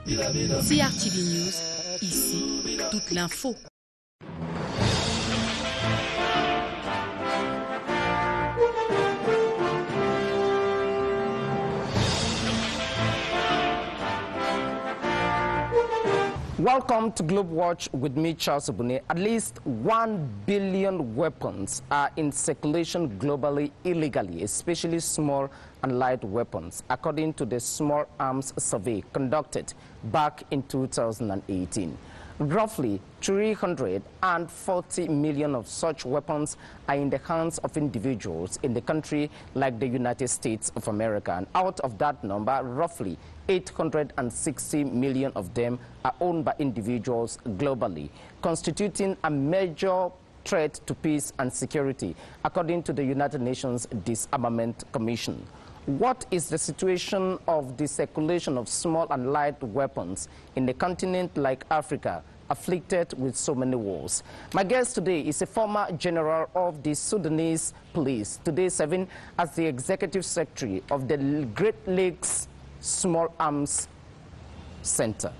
CRTV News, ici, toute l'info. Welcome to GLOBEWATCH with me, Charles Obune. At least 1 billion weapons are in circulation globally illegally, especially small and light weapons, according to the Small Arms Survey conducted back in 2018. Roughly 340 million of such weapons are in the hands of individuals in the country like the United States of America. And out of that number, roughly 860 million of them are owned by individuals globally, constituting a major threat to peace and security, according to the United Nations Disarmament Commission. What is the situation of the circulation of small and light weapons in a continent like Africa, afflicted with so many wars? My guest today is a former general of the Sudanese police, today serving as the executive secretary of the Great Lakes Small Arms Center.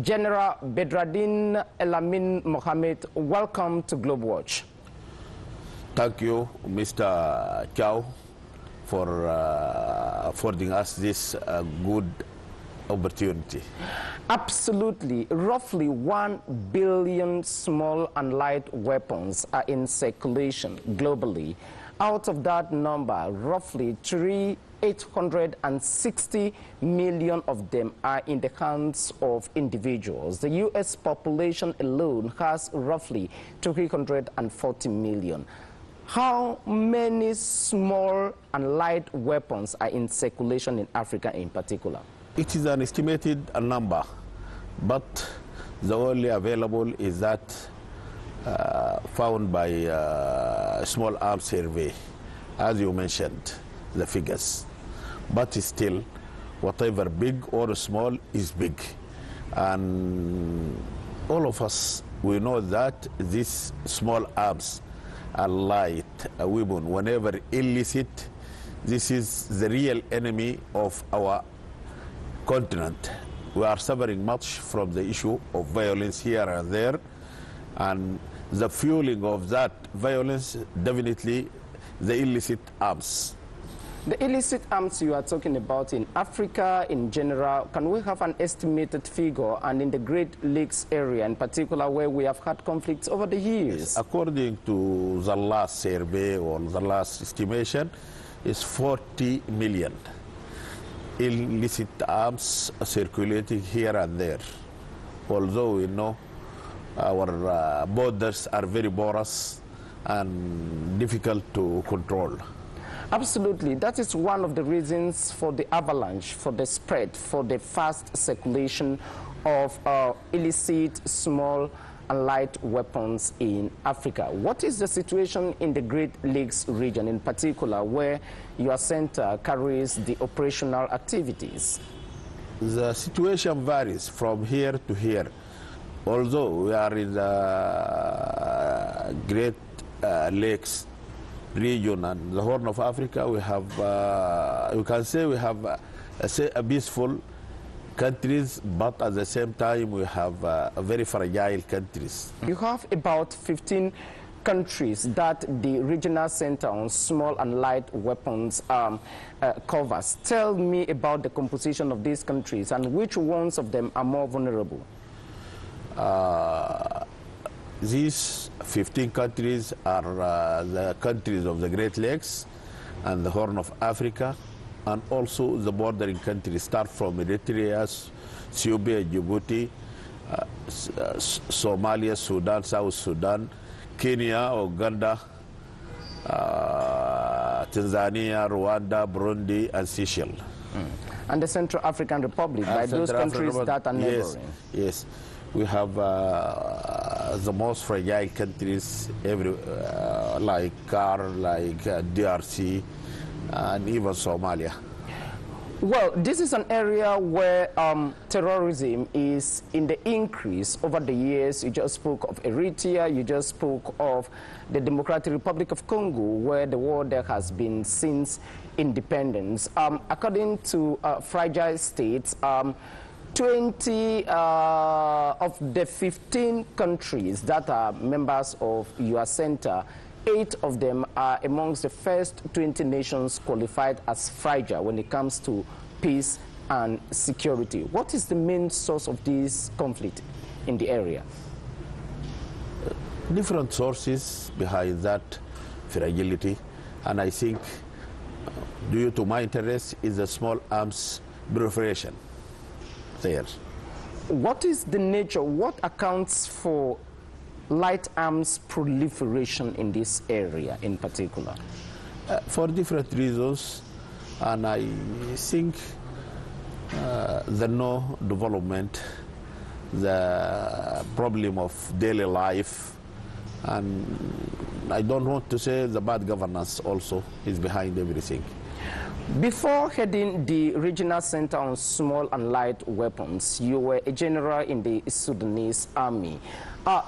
General BADREDIN ELAMIN Mohammed, welcome to GLOBEWATCH. Thank you, Mr. Chow, for affording us this good opportunity. Absolutely. Roughly 1 billion small and light weapons are in circulation globally. Out of that number, roughly 860 million of them are in the hands of individuals. The U.S. population alone has roughly 340 million. How many small and light weapons are in circulation in Africa in particular? It is an estimated number, but the only available is that found by Small Arms Survey, as you mentioned, the figures. But still, whatever big or small is big. And all of us, we know that these small arms are light weapon, whenever illicit, this is the real enemy of our continent. We are suffering much from the issue of violence here and there, and the fueling of that violence, definitely the illicit arms. The illicit arms you are talking about in Africa in general, can we have an estimated figure, and in the Great Lakes area in particular, where we have had conflicts over the years? Yes, according to the last survey or the last estimation, is 40 million illicit arms circulating here and there. Although we know our borders are very porous and difficult to control. Absolutely. That is one of the reasons for the avalanche, for the spread, for the fast circulation of illicit small and light weapons in Africa. What is the situation in the Great Lakes region in particular, where your center carries the operational activities? The situation varies from here to here. Although we are in the Great Lakes region and the Horn of Africa, we have, you can say we have a peaceful countries, but at the same time we have very fragile countries. You have about 15 countries that the regional center on small and light weapons covers. Tell me about the composition of these countries and which ones of them are more vulnerable. These 15 countries are the countries of the Great Lakes and the Horn of Africa, and also the bordering countries start from Eritrea, Ethiopia, Djibouti, Somalia, Sudan, South Sudan, Kenya, Uganda, Tanzania, Rwanda, Burundi, and Seychelles. And the Central African Republic, by those countries that are neighboring. Yes. We have the most fragile countries, like CAR, like DRC, and even Somalia. Well, this is an area where terrorism is in the increase over the years. You just spoke of Eritrea, you just spoke of the Democratic Republic of Congo, where the war there has been since independence. According to Fragile States, 20 of the 15 countries that are members of your center, 8 of them are amongst the first 20 nations qualified as fragile when it comes to peace and security. What is the main source of this conflict in the area? Different sources behind that fragility, and I think, due to my interest, is the small arms proliferation there. What is the nature, what accounts for light arms proliferation in this area in particular? For different reasons, and I think the no development, the problem of daily life, and I don't want to say the bad governance also is behind everything. Before heading the Regional Center on Small and Light Weapons, you were a general in the Sudanese Army.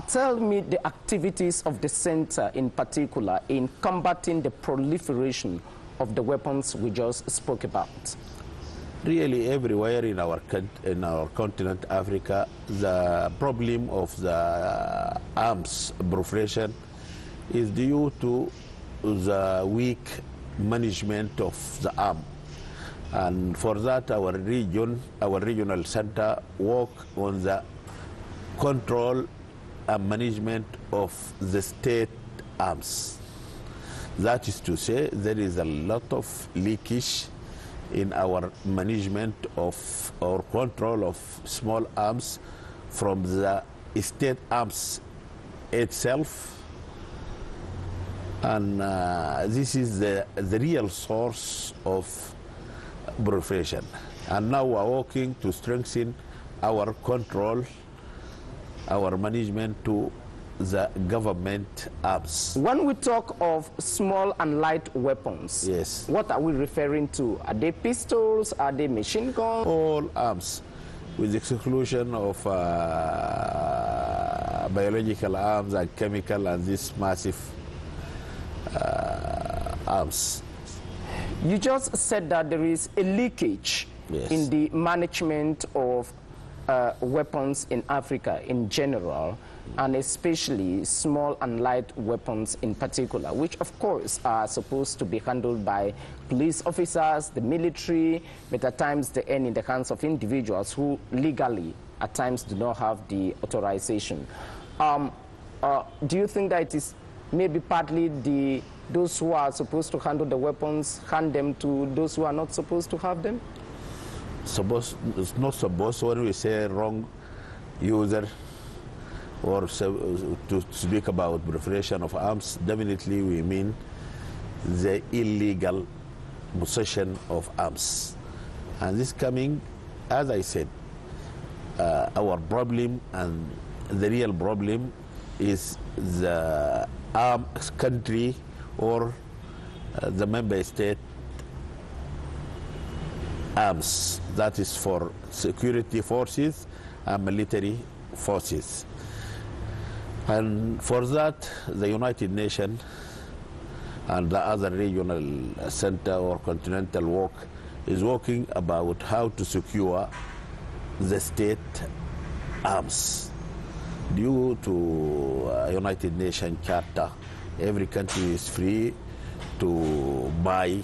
Tell me the activities of the center in particular in combating the proliferation of the weapons we just spoke about. Really, everywhere in our continent, Africa, the problem of the arms proliferation is due to the weak management of the arm. And for that, our regional center work on the control and management of the state arms. That is to say, there is a lot of leakage in our management of or control of small arms from the state arms itself, and this is the real source of proliferation. And now we are working to strengthen our control, our management to the government arms. When we talk of small and light weapons, yes, what are we referring to? Are they pistols? Are they machine guns? All arms, with the exclusion of biological arms and chemical and these massive arms. You just said that there is a leakage, yes, in the management of weapons in Africa in general, and especially small and light weapons in particular, which of course are supposed to be handled by police officers, the military, but at times they end in the hands of individuals who legally at times do not have the authorization. Do you think that it is maybe partly those who are supposed to handle the weapons hand them to those who are not supposed to have them? It's not supposed. When we say wrong user or to speak about proliferation of arms, definitely we mean the illegal possession of arms. And this coming, as I said, our problem and the real problem is the armed country or the member state arms, that is for security forces and military forces. And for that, the United Nations and the other regional center or continental work is working about how to secure the state arms. Due to United Nations Charter, every country is free to buy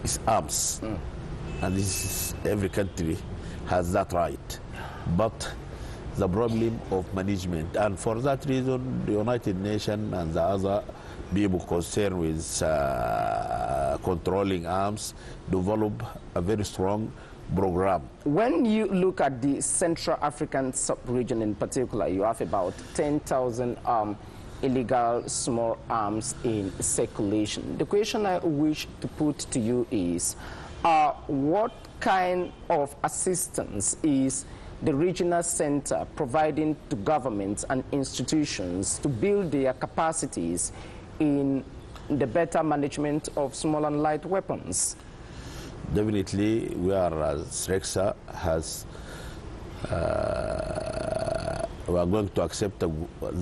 its arms. And this is, every country has that right. But the problem of management, and for that reason, the United Nations and the other people concerned with controlling arms develop a very strong program. When you look at the Central African sub-region in particular, you have about 10,000 illegal small arms in circulation. The question I wish to put to you is, what kind of assistance is the regional center providing to governments and institutions to build their capacities in the better management of small and light weapons? Definitely, we are, as REXA has, we are going to accept the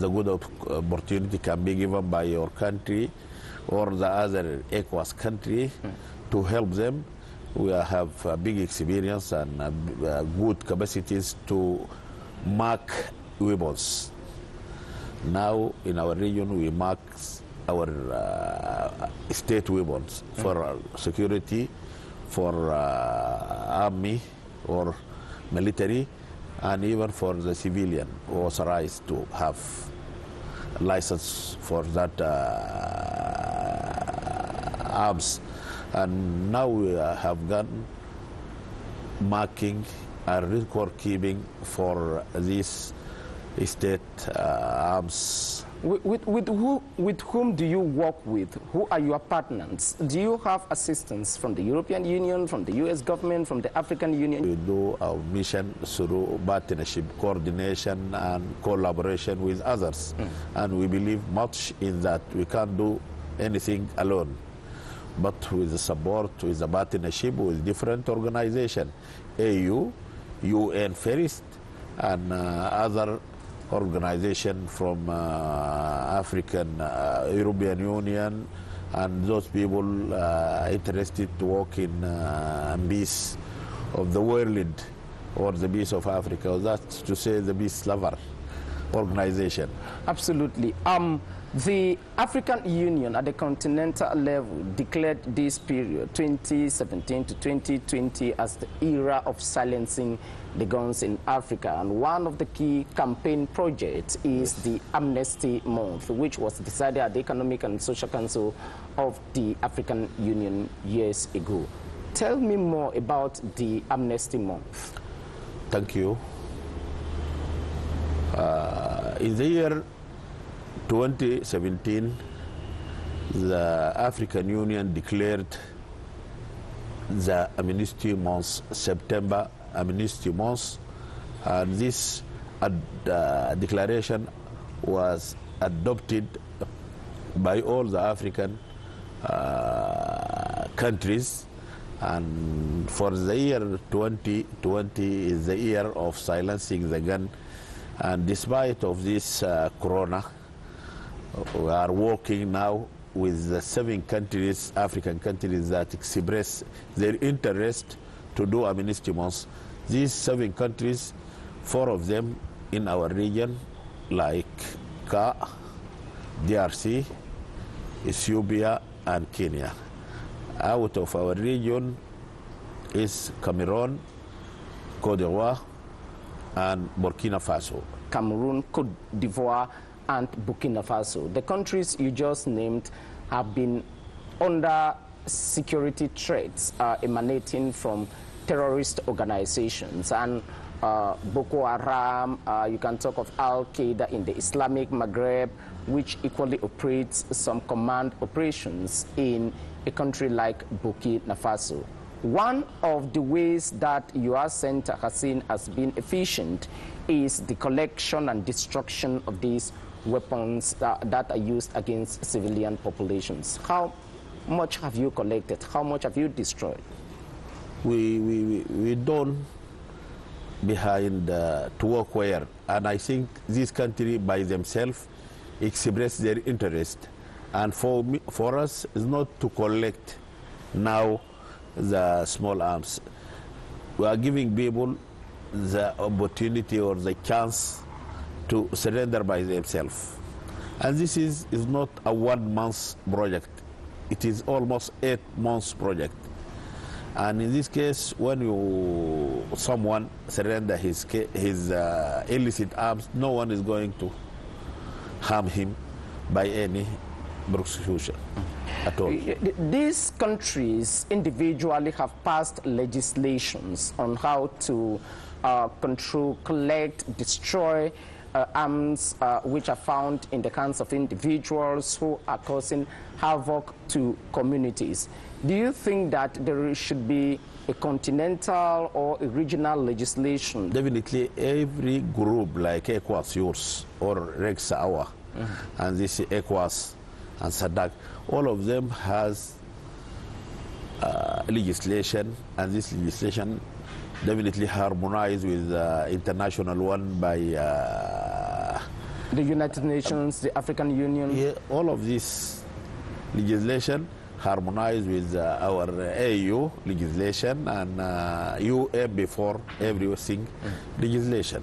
good opportunity can be given by your country or the other ECOWAS country to help them. We have a big experience and good capacities to mark weapons. Now, in our region, we mark our state weapons for security, for army or military, and even for the civilian who authorized to have license for that arms. And now we have gotten marking and record keeping for these state arms. With whom do you work with? Who are your partners? Do you have assistance from the European Union, from the US government, from the African Union? We do our mission through partnership, coordination, and collaboration with others. And we believe much in that. We can't do anything alone, but with the support, with the partnership with different organizations, AU, UN first, and other organization from African, European Union, and those people interested to work in peace of the world or the peace of Africa. That's to say the peace lover organization. Absolutely. The African Union at the continental level declared this period, 2017 to 2020, as the era of silencing the guns in Africa. And one of the key campaign projects is the Amnesty Month, which was decided at the Economic and Social Council of the African Union years ago. Tell me more about the Amnesty Month. Thank you. In the year 2017, the African Union declared the Amnesty Month, September Amnesty Month, and this declaration was adopted by all the African countries. And for the year 2020 is the year of silencing the gun. And despite of this corona, we are working now with the 7 countries, African countries, that express their interest to do Amnesty Month. These 7 countries, 4 of them in our region, like DRC, Ethiopia, and Kenya. Out of our region is Cameroon, Cote d'Ivoire, and Burkina Faso. Cameroon, Cote d'Ivoire, and Burkina Faso. The countries you just named have been under security threats emanating from terrorist organizations, and Boko Haram, you can talk of Al-Qaeda in the Islamic Maghreb, which equally operates some command operations in a country like Burkina Faso. One of the ways that your center has seen as being efficient is the collection and destruction of these weapons that are used against civilian populations. How much have you collected? How much have you destroyed? We don't behind to work where, and I think this country by themselves express their interest, and for us is not to collect now the small arms. We are giving people the opportunity or the chance to surrender by themselves, and this is not a 1 month project. It is almost 8 months project. And in this case, when someone surrender his illicit arms, no one is going to harm him by any prosecution at all. These countries individually have passed legislations on how to control, collect, destroy arms which are found in the hands of individuals who are causing havoc to communities. Do you think that there should be a continental or a regional legislation? Definitely, every group like ECOWAS, yours, or REXA, our, and this ECOWAS and SADC, all of them has legislation, and this legislation definitely harmonized with international one by the United Nations, the African Union. Yeah, all of this legislation harmonized with our AU legislation and UN before everything legislation.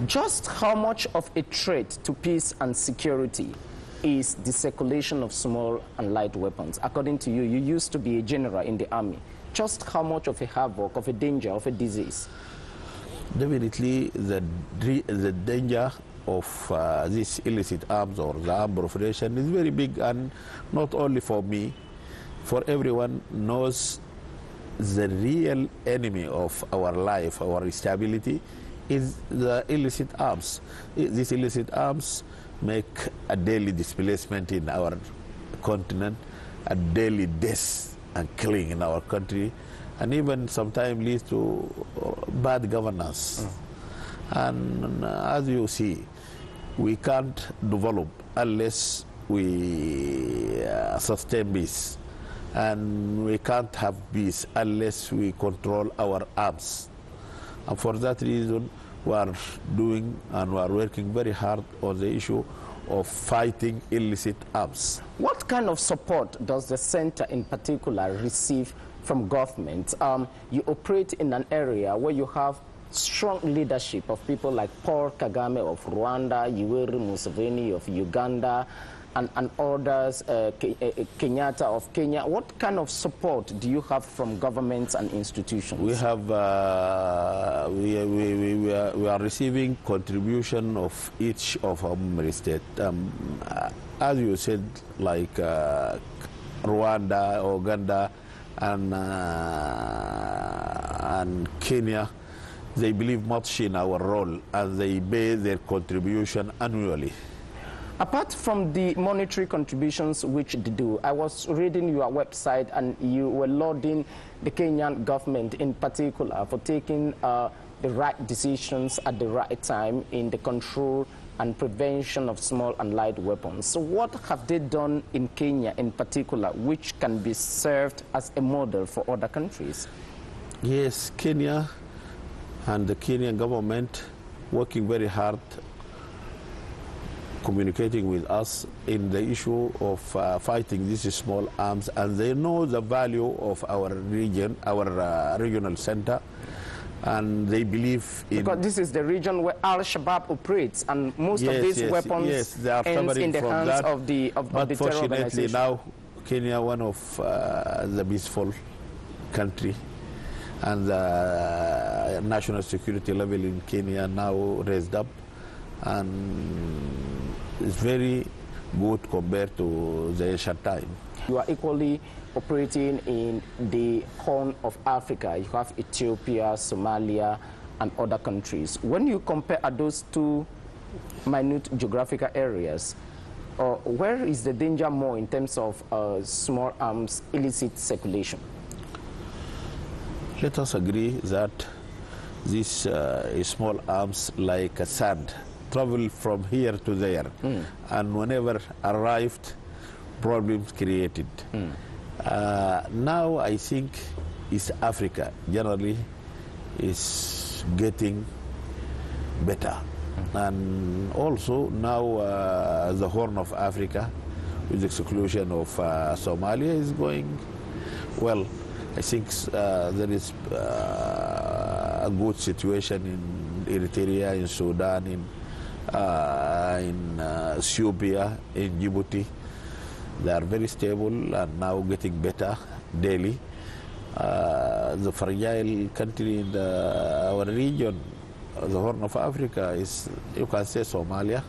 Just how much of a threat to peace and security is the circulation of small and light weapons? According to you, you used to be a general in the army. Just how much of a havoc, of a danger, of a disease? Definitely the danger of these illicit arms or the armed proliferation is very big, and not only for me, for everyone knows the real enemy of our life, our stability, is the illicit arms. These illicit arms make a daily displacement in our continent, a daily death and killing in our country, and even sometimes leads to bad governance. And as you see, we can't develop unless we sustain peace, and we can't have peace unless we control our arms. And for that reason, we are doing and we are working very hard on the issue of fighting illicit arms. What kind of support does the center in particular receive from government? You operate in an area where you have strong leadership of people like Paul Kagame of Rwanda, Yoweri Museveni of Uganda, and others, Kenyatta of Kenya. What kind of support do you have from governments and institutions? We have, we are receiving contribution of each of our member states. As you said, like Rwanda, Uganda, and Kenya, they believe much in our role, and they pay their contribution annually. Apart from the monetary contributions which they do, I was reading your website and you were lauding the Kenyan government in particular for taking the right decisions at the right time in the control and prevention of small and light weapons. So what have they done in Kenya in particular which can be served as a model for other countries? Yes, Kenya and the Kenyan government working very hard, communicating with us in the issue of fighting these small arms, and they know the value of our region, our regional center, and they believe in... Because this is the region where Al-Shabaab operates, and most of these weapons they are ends in the hands that. of the But terror fortunately organization. now, Kenya, one of the peaceful country, and the national security level in Kenya now raised up, and it's very good compared to the ancient time. You are equally operating in the Horn of Africa. You have Ethiopia, Somalia, and other countries. When you compare those two minute geographical areas, where is the danger more in terms of small arms illicit circulation? Let us agree that these small arms like sand travel from here to there, and whenever arrived, problems created. Now I think East Africa generally is getting better, and also now the Horn of Africa, with the exclusion of Somalia, is going well. I think there is a good situation in Eritrea, in Sudan, in Ethiopia, in Djibouti. They are very stable and now getting better daily. The fragile country in our region, the Horn of Africa, is, you can say, Somalia,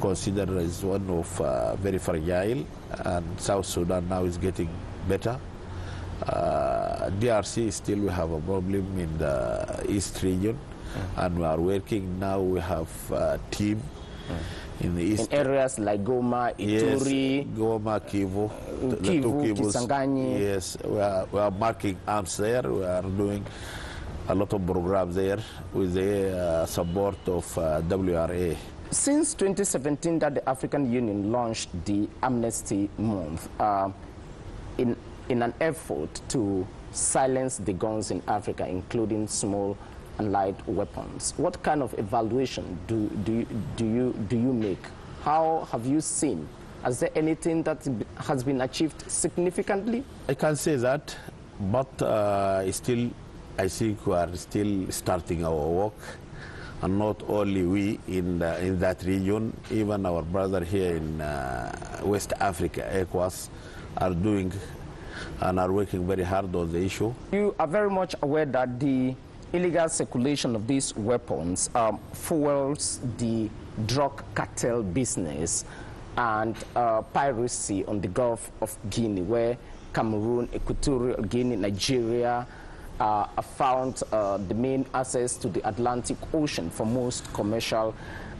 considered as one of very fragile, and South Sudan now is getting better. DRC still we have a problem in the East region, and we are working now. We have a team in the East. In areas like Goma, Ituri, yes, Goma, Kivu, Kivu, Kisangani. Yes, we are marking arms there. We are doing a lot of programs there with the support of WRA. Since 2017 that the African Union launched the Amnesty Month, in in an effort to silence the guns in Africa, including small and light weapons. What kind of evaluation do you make? How have you seen? Is there anything that has been achieved significantly? I can say that, but still, I think we are still starting our work, and not only we in that region, even our brother here in West Africa, ECOWAS, are doing and are working very hard on the issue. You are very much aware that the illegal circulation of these weapons fuels the drug cartel business and piracy on the Gulf of Guinea, where Cameroon, Equatorial Guinea, Nigeria are found the main access to the Atlantic Ocean for most commercial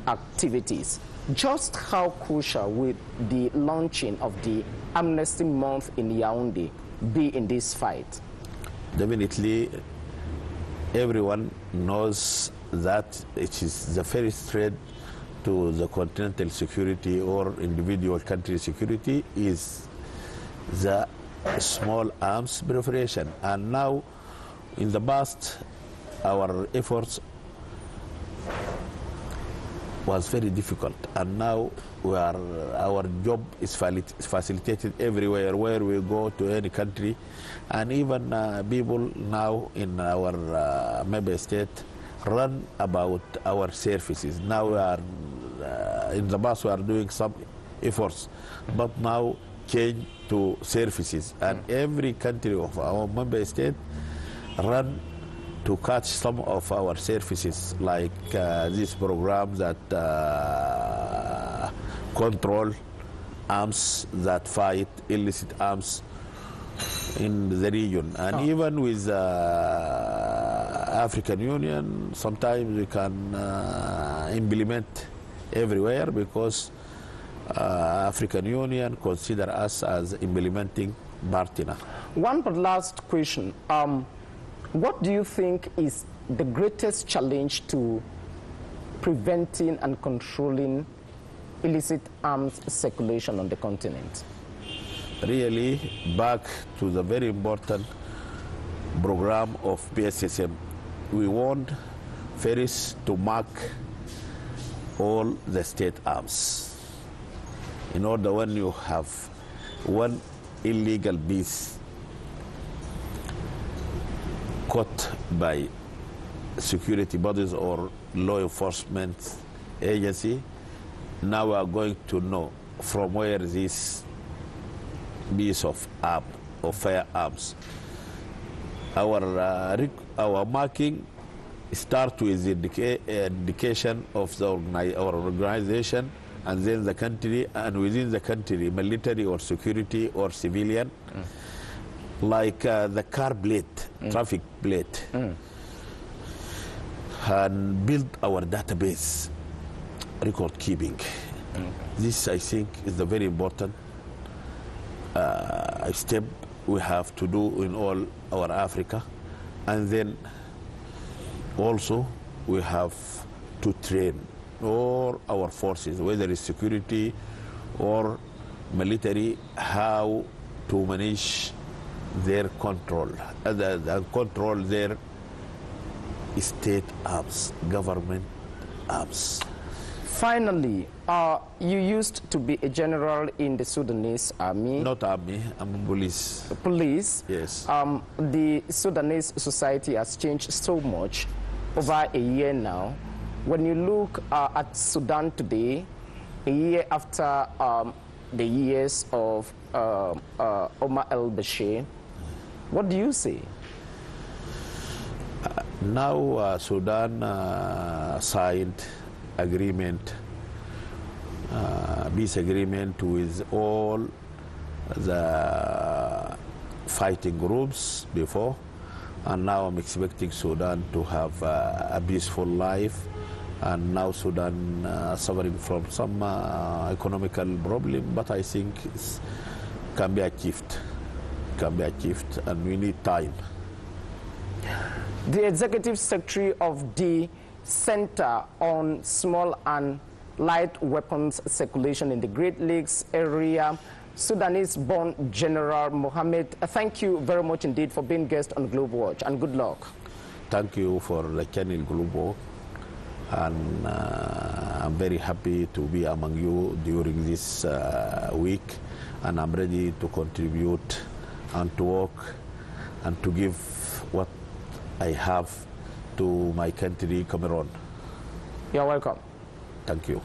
activities. Just how crucial will the launching of the Amnesty Month in Yaoundé be in this fight? Definitely, everyone knows that it is the first threat to the continental security or individual country security is the small arms proliferation. And now, in the past, our efforts was very difficult, and now our job is facilitated everywhere where we go to any country, and even people now in our member state run about our services. Now we are in the past we are doing some efforts, but now change to services, and every country of our member state run to catch some of our services, like this program that control arms that fight illicit arms in the region. And even with African Union, sometimes we can implement everywhere, because African Union consider us as implementing partner. One last question. What do you think is the greatest challenge to preventing and controlling illicit arms circulation on the continent? Really, back to the very important program of PSSM, we want first to mark all the state arms. In order, when you have one illegal piece caught by security bodies or law enforcement agency, now we are going to know from where this piece of firearms. Our marking start with the indication of our organization, and then the country, and within the country, military or security or civilian, like the car plate, traffic plate, and build our database, record keeping. This, I think, is the very important step we have to do in all our Africa. And then also we have to train all our forces, whether it's security or military, how to manage their control, control their state arms, government arms. Finally, you used to be a general in the Sudanese army. Not army, I'm police. Police? Yes. The Sudanese society has changed so much over a year now. When you look at Sudan today, a year after the years of Omar al-Bashir, what do you say? Now Sudan signed agreement, peace agreement with all the fighting groups before, and now I'm expecting Sudan to have a peaceful life. And now Sudan suffering from some economical problem, but I think it can be achieved. And we need time. The Executive Secretary of the Center on Small and Light Weapons Circulation in the Great Lakes area, Sudanese-born General Mohammed. Thank you very much indeed for being guest on GlobeWatch, and good luck. Thank you for the channel Global, and I'm very happy to be among you during this week, and I'm ready to contribute and to work and to give what I have to my country, Cameroon. You're welcome. Thank you.